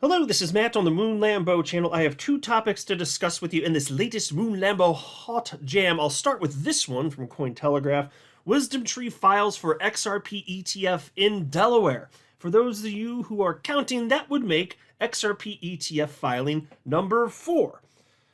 Hello, this is Matt on the Moon Lambo channel. I have two topics to discuss with you in this latest Moon Lambo hot jam. I'll start with this one from Cointelegraph. Wisdom Tree files for XRP ETF in Delaware. For those of you who are counting, that would make XRP ETF filing number 4.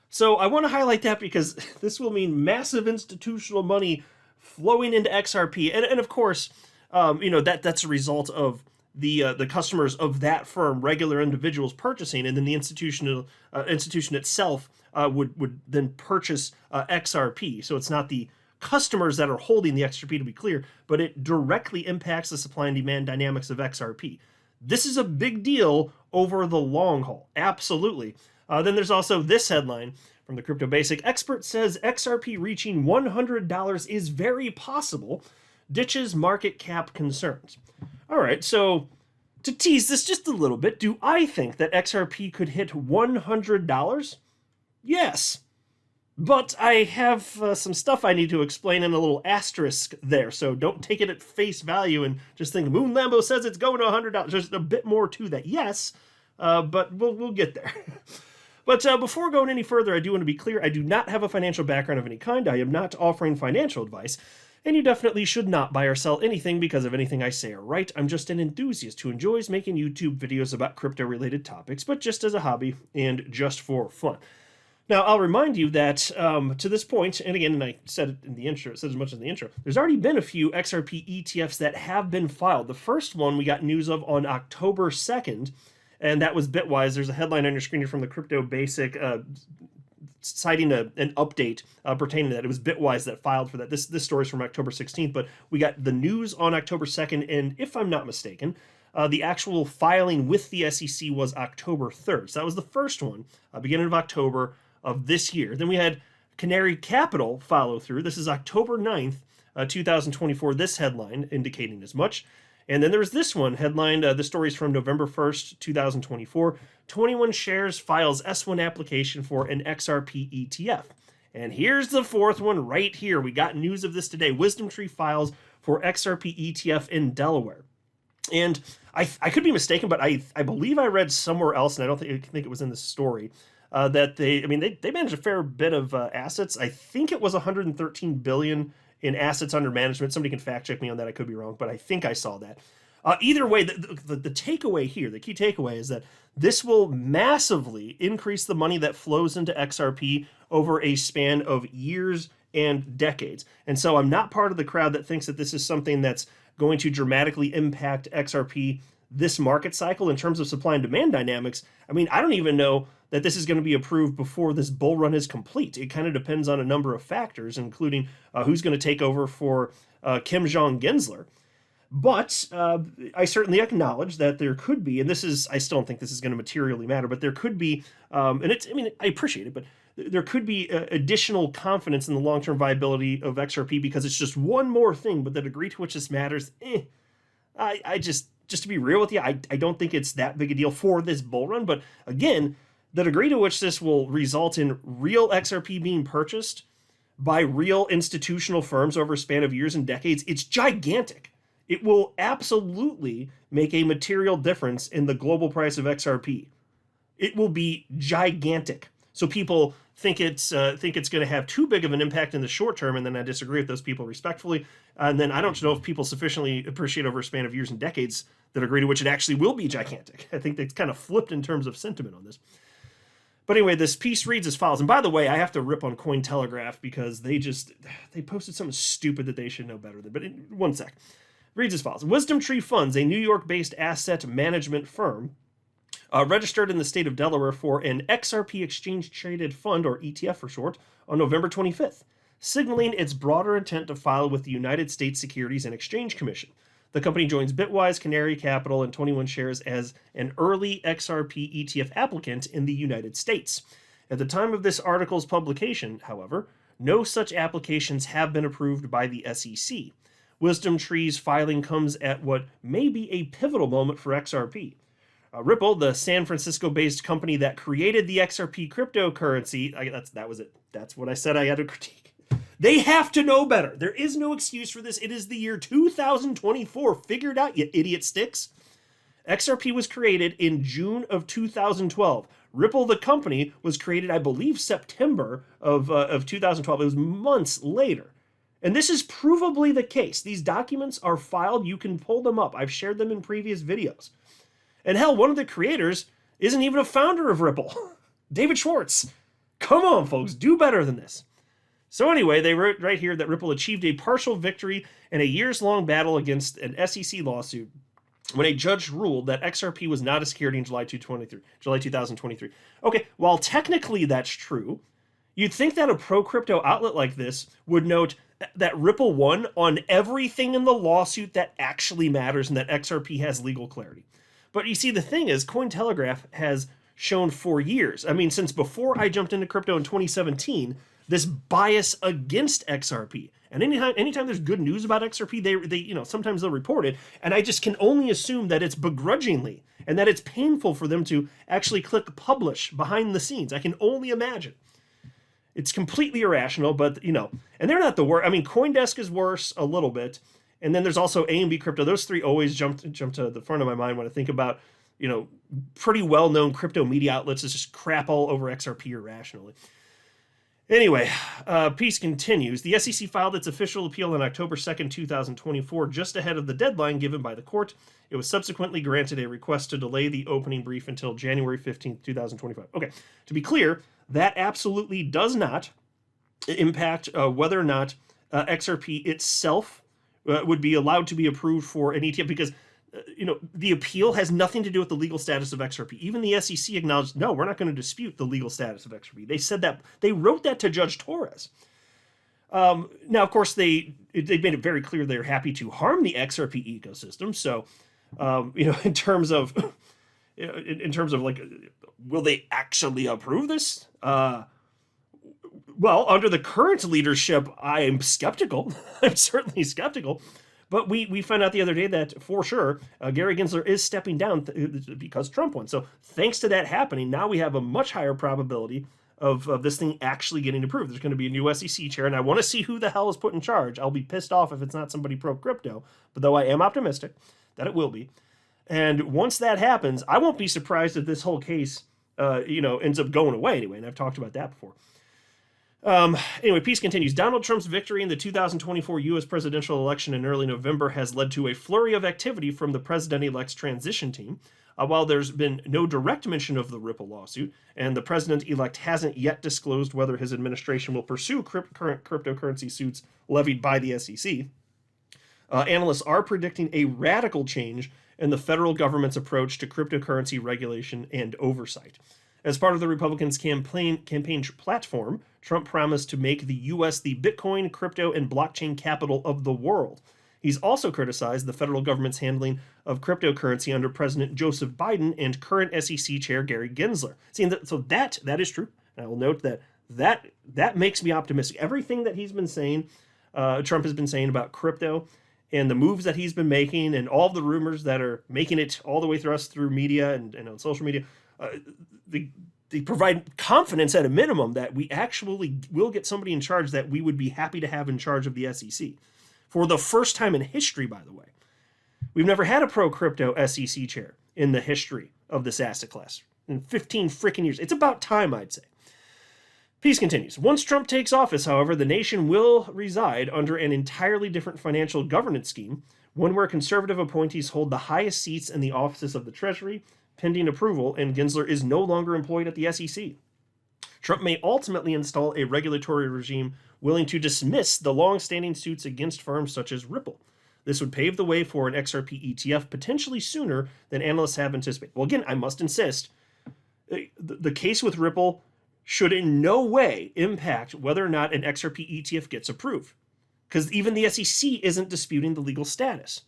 So I want to highlight that because this will mean massive institutional money flowing into XRP. And of course, that's a result of the customers of that firm, regular individuals purchasing, and then the institution itself would then purchase XRP. So it's not the customers that are holding the XRP, to be clear, but it directly impacts the supply and demand dynamics of XRP. This is a big deal over the long haul, absolutely. Then there's also this headline from the Crypto Basic. Expert says XRP reaching $100 is very possible, ditches market cap concerns. All right, so to tease this just a little bit, do I think that XRP could hit $100? Yes. But I have some stuff I need to explain and a little asterisk there, so don't take it at face value and just think Moon Lambo says it's going to $100. There's a bit more to that, yes, but we'll get there. But before going any further, I do want to be clear, I do not have a financial background of any kind. I am not offering financial advice. And you definitely should not buy or sell anything because of anything I say or write. I'm just an enthusiast who enjoys making YouTube videos about crypto-related topics, but just as a hobby and just for fun. Now, I'll remind you that to this point, and again, and I said it in the intro, said as much in the intro, there's already been a few XRP ETFs that have been filed. The first one we got news of on October 2nd, and that was Bitwise. There's a headline on your screen here from the Crypto Basic citing an update pertaining to that. It was Bitwise that filed for that. This story is from October 16th, but we got the news on October 2nd, and if I'm not mistaken, the actual filing with the SEC was October 3rd. So that was the first one, beginning of October of this year. Then we had Canary Capital follow through. This is October 9th, 2024, this headline indicating as much. And then there's this one, headlined, the story's from November 1st, 2024. 21 Shares files S1 application for an XRP ETF. And here's the fourth one right here. We got news of this today. Wisdom Tree files for XRP ETF in Delaware. And I could be mistaken, but I believe I read somewhere else, and I don't think it was in the story, that they manage a fair bit of assets. I think it was 113 billion in assets under management. Somebody can fact check me on that. I could be wrong, but I think I saw that. Either way, the takeaway here, the key takeaway is that this will massively increase the money that flows into XRP over a span of years and decades. And so I'm not part of the crowd that thinks that this is something that's going to dramatically impact XRP this market cycle in terms of supply and demand dynamics. I mean, I don't even know that this is going to be approved before this bull run is complete. It kind of depends on a number of factors, including who's going to take over for Kim Jong-Gensler. But I certainly acknowledge that there could be, and I still don't think this is going to materially matter, but there could be, I appreciate it, but there could be additional confidence in the long-term viability of XRP because it's just one more thing, but the degree to which this matters, just to be real with you, I don't think it's that big a deal for this bull run. But again, the degree to which this will result in real XRP being purchased by real institutional firms over a span of years and decades, it's gigantic. It will absolutely make a material difference in the global price of XRP. It will be gigantic. So people think it's going to have too big of an impact in the short term, and then I disagree with those people respectfully. And then I don't know if people sufficiently appreciate over a span of years and decades the degree to which it actually will be gigantic. I think they've kind of flipped in terms of sentiment on this. But anyway, this piece reads as follows. And by the way, I have to rip on Cointelegraph because they posted something stupid that they should know better than. But one sec. Reads as follows. Wisdom Tree Funds, a New York-based asset management firm, registered in the state of Delaware for an XRP exchange-traded fund, or ETF for short, on November 25th, signaling its broader intent to file with the United States Securities and Exchange Commission. The company joins Bitwise, Canary Capital, and 21 Shares as an early XRP ETF applicant in the United States. At the time of this article's publication, however, no such applications have been approved by the SEC. Wisdom Tree's filing comes at what may be a pivotal moment for XRP. Ripple, the San Francisco-based company that created the XRP cryptocurrency, that was it. That's what I said I had to critique. They have to know better. There is no excuse for this. It is the year 2024. Figure it out, you idiot sticks. XRP was created in June of 2012. Ripple, the company, was created, I believe, September of 2012. It was months later. And this is provably the case. These documents are filed. You can pull them up. I've shared them in previous videos. And hell, one of the creators isn't even a founder of Ripple. David Schwartz. Come on, folks. Do better than this. So anyway, they wrote right here that Ripple achieved a partial victory in a years-long battle against an SEC lawsuit when a judge ruled that XRP was not a security in July 2023. Okay, while technically that's true, you'd think that a pro-crypto outlet like this would note that Ripple won on everything in the lawsuit that actually matters and that XRP has legal clarity. But you see, the thing is, Cointelegraph has shown for years, I mean, since before I jumped into crypto in 2017, this bias against XRP. And anytime there's good news about XRP, they sometimes they'll report it, and I just can only assume that it's begrudgingly and that it's painful for them to actually click publish behind the scenes. I can only imagine. It's completely irrational, but and they're not the worst. I mean, CoinDesk is worse a little bit, and then there's also AMB Crypto. Those three always jump to the front of my mind when I think about pretty well-known crypto media outlets that just crap all over XRP irrationally. Anyway, piece continues. The SEC filed its official appeal on October 2nd, 2024, just ahead of the deadline given by the court. It was subsequently granted a request to delay the opening brief until January 15th, 2025. Okay, to be clear, that absolutely does not impact whether or not XRP itself would be allowed to be approved for an ETF, because the appeal has nothing to do with the legal status of XRP. Even the SEC acknowledged, no, we're not going to dispute the legal status of XRP. They said that, they wrote that to Judge Torres. Now, of course, they made it very clear they're happy to harm the XRP ecosystem. So, in terms of like, will they actually approve this? Well, under the current leadership, I am skeptical. I'm certainly skeptical. But we found out the other day that, for sure, Gary Gensler is stepping down because Trump won. So thanks to that happening, now we have a much higher probability of this thing actually getting approved. There's going to be a new SEC chair, and I want to see who the hell is put in charge. I'll be pissed off if it's not somebody pro-crypto, but though I am optimistic that it will be. And once that happens, I won't be surprised if this whole case, ends up going away anyway, and I've talked about that before. Anyway, piece continues. Donald Trump's victory in the 2024 U.S. presidential election in early November has led to a flurry of activity from the president-elect's transition team. While there's been no direct mention of the Ripple lawsuit, and the president-elect hasn't yet disclosed whether his administration will pursue current cryptocurrency suits levied by the SEC, analysts are predicting a radical change in the federal government's approach to cryptocurrency regulation and oversight. As part of the Republicans' campaign platform, Trump promised to make the U.S. the Bitcoin, crypto, and blockchain capital of the world. He's also criticized the federal government's handling of cryptocurrency under President Joseph Biden and current SEC Chair Gary Gensler. So that is true. And I will note that makes me optimistic. Everything that he's been saying, Trump has been saying about crypto, and the moves that he's been making, and all of the rumors that are making it all the way through us through media and on social media, they provide confidence at a minimum that we actually will get somebody in charge that we would be happy to have in charge of the SEC. For the first time in history, by the way. We've never had a pro-crypto SEC chair in the history of this asset class. In 15 freaking years. It's about time, I'd say. Piece continues. Once Trump takes office, however, the nation will reside under an entirely different financial governance scheme, one where conservative appointees hold the highest seats in the offices of the Treasury, pending approval, and Gensler is no longer employed at the SEC. Trump may ultimately install a regulatory regime willing to dismiss the long-standing suits against firms such as Ripple. This would pave the way for an XRP ETF potentially sooner than analysts have anticipated. Well, again, I must insist, the case with Ripple should in no way impact whether or not an XRP ETF gets approved, because even the SEC isn't disputing the legal status.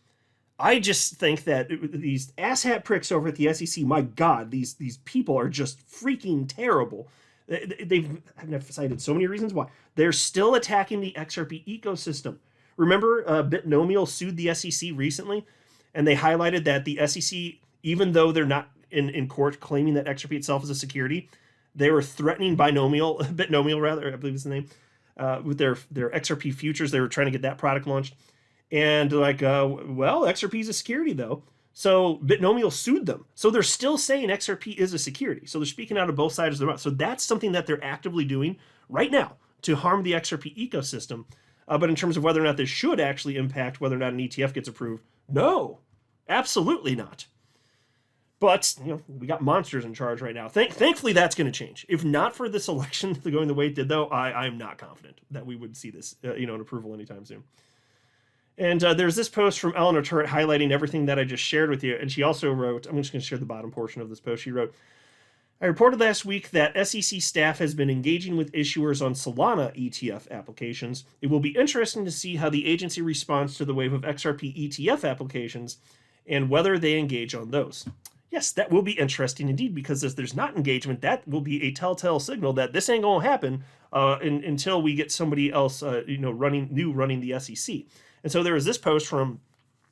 I just think that these asshat pricks over at the SEC, my God, these people are just freaking terrible. I've cited so many reasons why. They're still attacking the XRP ecosystem. Remember, Bitnomial sued the SEC recently, and they highlighted that the SEC, even though they're not in court claiming that XRP itself is a security, they were threatening Bitnomial rather, I believe is the name, with their XRP futures. They were trying to get that product launched. And like, well, XRP is a security, though. So Bitnomial sued them. So they're still saying XRP is a security. So they're speaking out of both sides of their mouth. So that's something that they're actively doing right now to harm the XRP ecosystem. But in terms of whether or not this should actually impact whether or not an ETF gets approved, no, absolutely not. But we got monsters in charge right now. Thankfully, that's going to change. If not for this election going the way it did, though, I'm not confident that we would see this, an approval anytime soon. And there's this post from Eleanor Turret highlighting everything that I just shared with you. And she also wrote, I'm just going to share the bottom portion of this post. She wrote, I reported last week that SEC staff has been engaging with issuers on Solana ETF applications. It will be interesting to see how the agency responds to the wave of XRP ETF applications and whether they engage on those. Yes, that will be interesting indeed, because if there's not engagement, that will be a telltale signal that this ain't going to happen until we get somebody else running the SEC. And so there was this post from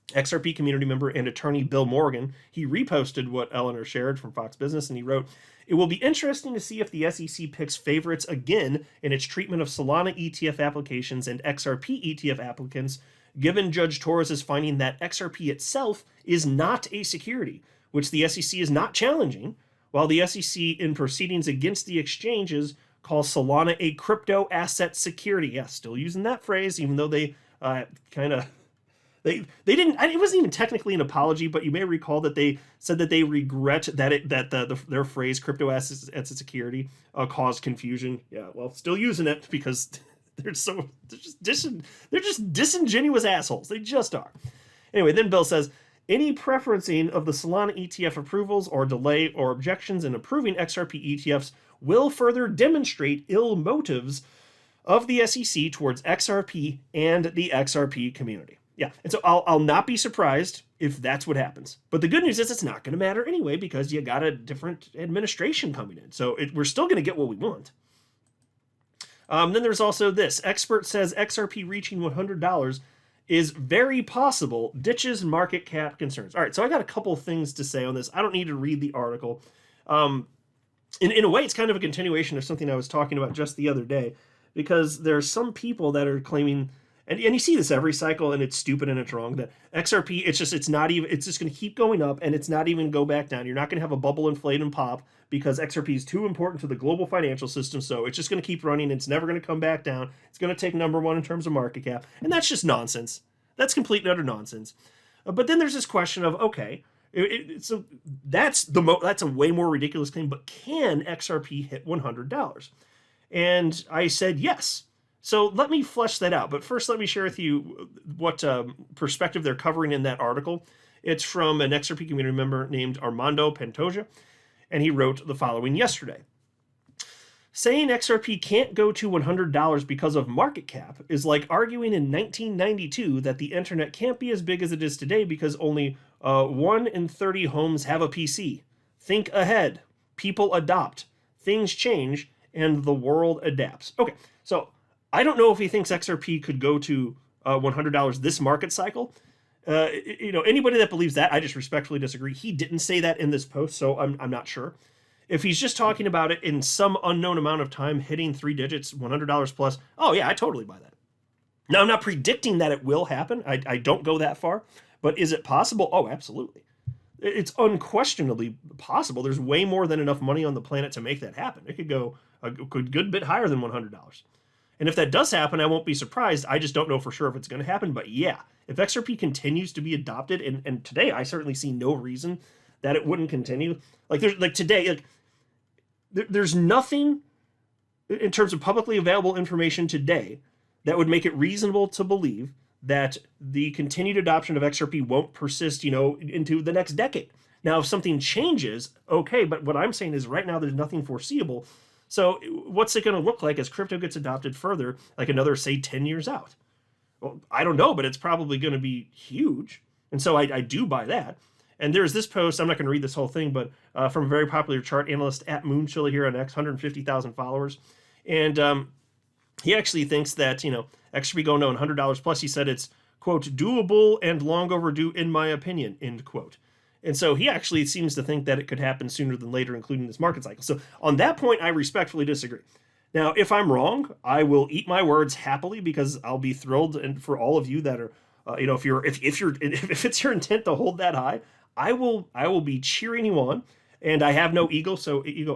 XRP community member and attorney Bill Morgan. He reposted what Eleanor shared from Fox Business, and he wrote, it will be interesting to see if the SEC picks favorites again in its treatment of Solana ETF applications and XRP ETF applicants, given Judge Torres' finding that XRP itself is not a security, which the SEC is not challenging, while the SEC in proceedings against the exchanges calls Solana a crypto asset security. Yeah, still using that phrase, even though they they didn't. It wasn't even technically an apology, but you may recall that they said that they regret that their phrase "crypto assets as a security" caused confusion. Yeah, well, still using it because they're just disingenuous assholes. They just are. Anyway, then Bill says, any preferencing of the Solana ETF approvals or delay or objections in approving XRP ETFs will further demonstrate ill motives of the SEC towards XRP and the XRP community. Yeah, and so I'll not be surprised if that's what happens. But the good news is it's not going to matter anyway, because you got a different administration coming in. So we're still going to get what we want. Then there's also this. Expert says XRP reaching $100 is very possible, ditches market cap concerns. All right, so I got a couple things to say on this. I don't need to read the article. In a way, it's kind of a continuation of something I was talking about just the other day, because there's some people that are claiming, and you see this every cycle, and it's stupid and it's wrong, that XRP, it's just going to keep going up, and it's not even go back down. You're not going to have a bubble inflate and pop because XRP is too important to the global financial system, so it's just going to keep running. It's never going to come back down. It's going to take number one in terms of market cap, and that's just nonsense. That's complete and utter nonsense. But then there's this question of, okay, so that's a way more ridiculous claim, but can XRP hit $100? And I said yes. So let me flesh that out. But first, let me share with you what perspective they're covering in that article. It's from an XRP community member named Armando Pantoja, and he wrote the following yesterday. Saying XRP can't go to $100 because of market cap is like arguing in 1992 that the internet can't be as big as it is today because only 1 in 30 homes have a PC. Think ahead. People adopt. Things change, and the world adapts. Okay, so I don't know if he thinks XRP could go to $100 this market cycle. Anybody that believes that, I just respectfully disagree. He didn't say that in this post, so I'm not sure. If he's just talking about it in some unknown amount of time, hitting 3 digits, $100 plus, oh yeah, I totally buy that. Now, I'm not predicting that it will happen. I don't go that far. But is it possible? Oh, absolutely. It's unquestionably possible. There's way more than enough money on the planet to make that happen. It could go a good bit higher than $100. And if that does happen, I won't be surprised. I just don't know for sure if it's going to happen. But yeah, if XRP continues to be adopted, and today I certainly see no reason that it wouldn't continue. There's nothing in terms of publicly available information today that would make it reasonable to believe that the continued adoption of XRP won't persist, into the next decade. Now, if something changes, okay, but what I'm saying is right now there's nothing foreseeable. So what's it going to look like as crypto gets adopted further, like another, say, 10 years out? Well, I don't know, but it's probably going to be huge. And so I do buy that. And there's this post, I'm not going to read this whole thing, but from a very popular chart analyst at Moonchilla here on X, 150,000 followers. And he actually thinks that, XRP going to $100 plus. He said it's, quote, doable and long overdue in my opinion, end quote. And so he actually seems to think that it could happen sooner than later, including this market cycle. So on that point, I respectfully disagree. Now, if I'm wrong, I will eat my words happily because I'll be thrilled. And for all of you that are, if it's your intent to hold that high, I will be cheering you on. And I have no ego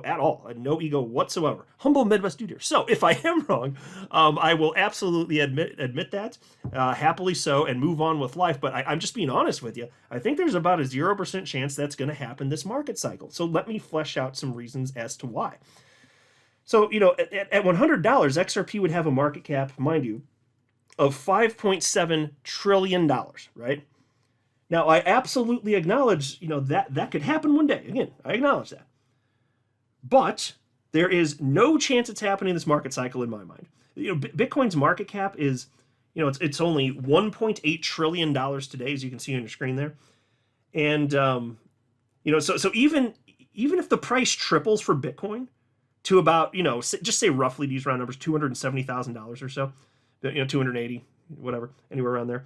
at all, no ego whatsoever. Humble Midwest dude here. So if I am wrong, I will absolutely admit that, happily so, and move on with life. But I'm just being honest with you. I think there's about a 0% chance that's going to happen this market cycle. So let me flesh out some reasons as to why. So, at $100, XRP would have a market cap, mind you, of $5.7 trillion, right? Now, I absolutely acknowledge, that could happen one day. Again, I acknowledge that. But there is no chance it's happening in this market cycle in my mind. Bitcoin's market cap is, it's only $1.8 trillion today, as you can see on your screen there. And, so even if the price triples for Bitcoin to about, just say roughly these round numbers, $270,000 or so, 280, whatever, anywhere around there.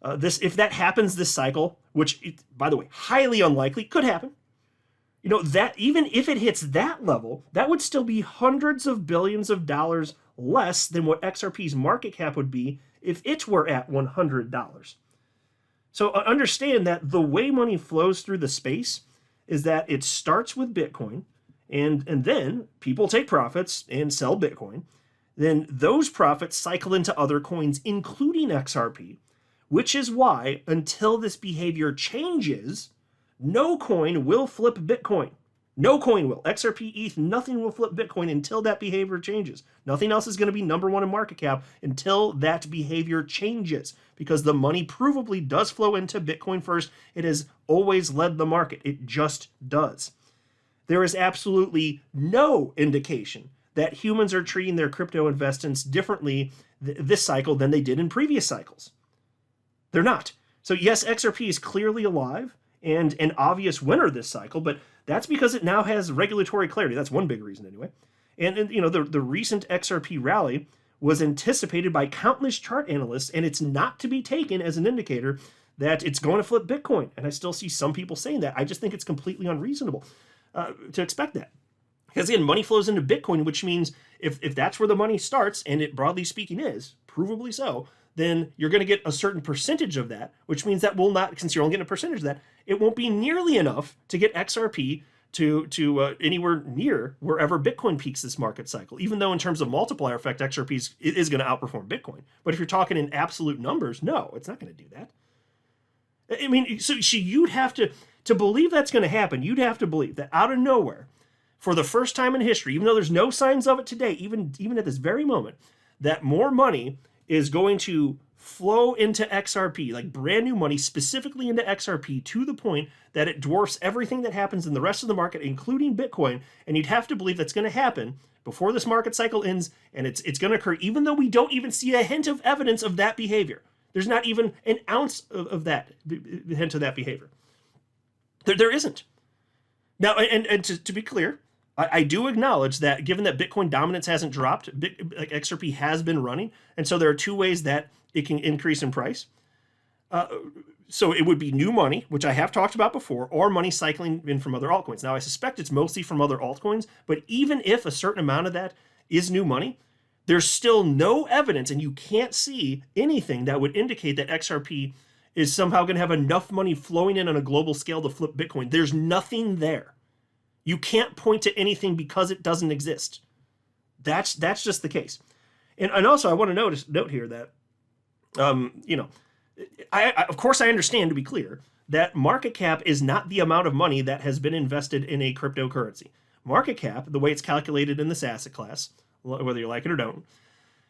If that happens this cycle, which, by the way, highly unlikely, could happen, that even if it hits that level, that would still be hundreds of billions of dollars less than what XRP's market cap would be if it were at $100. So understand that the way money flows through the space is that it starts with Bitcoin, and then people take profits and sell Bitcoin. Then those profits cycle into other coins, including XRP, which is why, until this behavior changes, no coin will flip Bitcoin. No coin will. XRP, ETH, nothing will flip Bitcoin until that behavior changes. Nothing else is going to be number one in market cap until that behavior changes, because the money provably does flow into Bitcoin first. It has always led the market. It just does. There is absolutely no indication that humans are treating their crypto investments differently this cycle than they did in previous cycles. They're not. So yes, XRP is clearly alive and an obvious winner this cycle, but that's because it now has regulatory clarity. That's one big reason anyway. And the recent XRP rally was anticipated by countless chart analysts, and it's not to be taken as an indicator that it's going to flip Bitcoin. And I still see some people saying that. I just think it's completely unreasonable to expect that. Because again, money flows into Bitcoin, which means if that's where the money starts, and it broadly speaking is, provably so, then you're going to get a certain percentage of that, which means that will not, since you're only getting a percentage of that, it won't be nearly enough to get XRP to anywhere near wherever Bitcoin peaks this market cycle. Even though in terms of multiplier effect, XRP is going to outperform Bitcoin. But if you're talking in absolute numbers, no, it's not going to do that. I mean, so you'd have to believe that's going to happen, you'd have to believe that out of nowhere, for the first time in history, even though there's no signs of it today, even at this very moment, that more money is going to flow into XRP, like brand new money, specifically into XRP, to the point that it dwarfs everything that happens in the rest of the market, including Bitcoin. And you'd have to believe that's going to happen before this market cycle ends, and it's going to occur, even though we don't even see a hint of evidence of that behavior. There's not even an ounce of that hint of that behavior. There isn't. Now, and to be clear, I do acknowledge that given that Bitcoin dominance hasn't dropped, XRP has been running, and so there are two ways that it can increase in price. So it would be new money, which I have talked about before, or money cycling in from other altcoins. Now, I suspect it's mostly from other altcoins, but even if a certain amount of that is new money, there's still no evidence, and you can't see anything that would indicate that XRP is somehow going to have enough money flowing in on a global scale to flip Bitcoin. There's nothing there. You can't point to anything because it doesn't exist. That's just the case. And also, I want to note here that, of course I understand, to be clear, that market cap is not the amount of money that has been invested in a cryptocurrency. Market cap, the way it's calculated in this asset class, whether you like it or don't,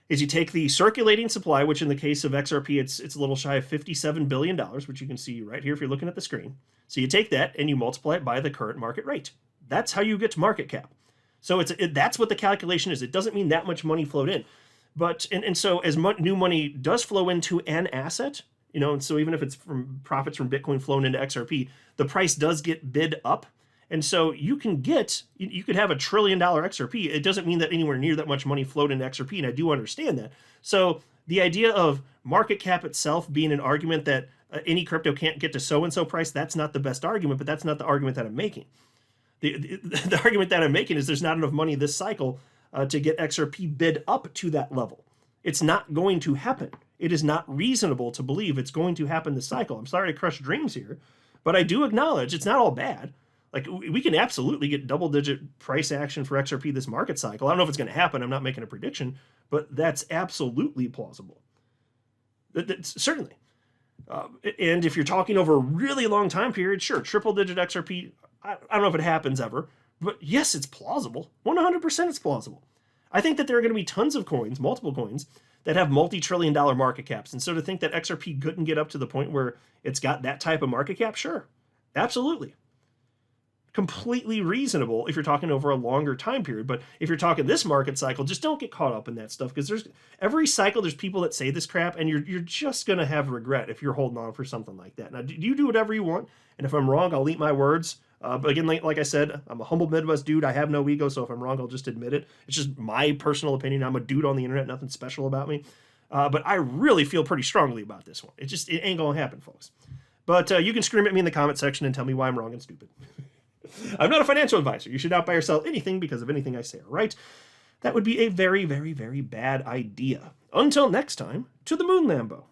is you take the circulating supply, which in the case of XRP, it's a little shy of $57 billion, which you can see right here if you're looking at the screen. So you take that and you multiply it by the current market rate. That's how you get to market cap. So that's what the calculation is. It doesn't mean that much money flowed in. But, and so as new money does flow into an asset, and so even if it's from profits from Bitcoin flowing into XRP, the price does get bid up. And so you could have $1 trillion XRP. It doesn't mean that anywhere near that much money flowed into XRP, and I do understand that. So the idea of market cap itself being an argument that any crypto can't get to so-and-so price, that's not the best argument, but that's not the argument that I'm making. The argument that I'm making is there's not enough money this cycle to get XRP bid up to that level. It's not going to happen. It is not reasonable to believe it's going to happen this cycle. I'm sorry to crush dreams here, But I do acknowledge it's not all bad. Like, we can absolutely get double-digit price action for XRP this market cycle. I don't know if it's going to happen. I'm not making a prediction, but that's absolutely plausible. Certainly. And if you're talking over a really long time period, sure, triple-digit XRP, I don't know if it happens ever, but yes, it's plausible. 100% it's plausible. I think that there are going to be tons of coins, multiple coins, that have multi-trillion-dollar market caps. And so to think that XRP couldn't get up to the point where it's got that type of market cap, sure, absolutely. Completely reasonable if you're talking over a longer time period. But if you're talking this market cycle, just don't get caught up in that stuff, because there's every cycle there's people that say this crap, and you're just gonna have regret if you're holding on for something like that. Now, you do whatever you want, and if I'm wrong, I'll eat my words. But again, like I said, I'm a humble Midwest dude. I have no ego, so if I'm wrong, I'll just admit it. It's just my personal opinion. I'm a dude on the internet, nothing special about me. But I really feel pretty strongly about this one. It ain't gonna happen, folks. But you can scream at me in the comment section and tell me why I'm wrong and stupid. I'm not a financial advisor. You should not buy or sell anything because of anything I say or write. That would be a very, very, very bad idea. Until next time, to the Moon Lambo.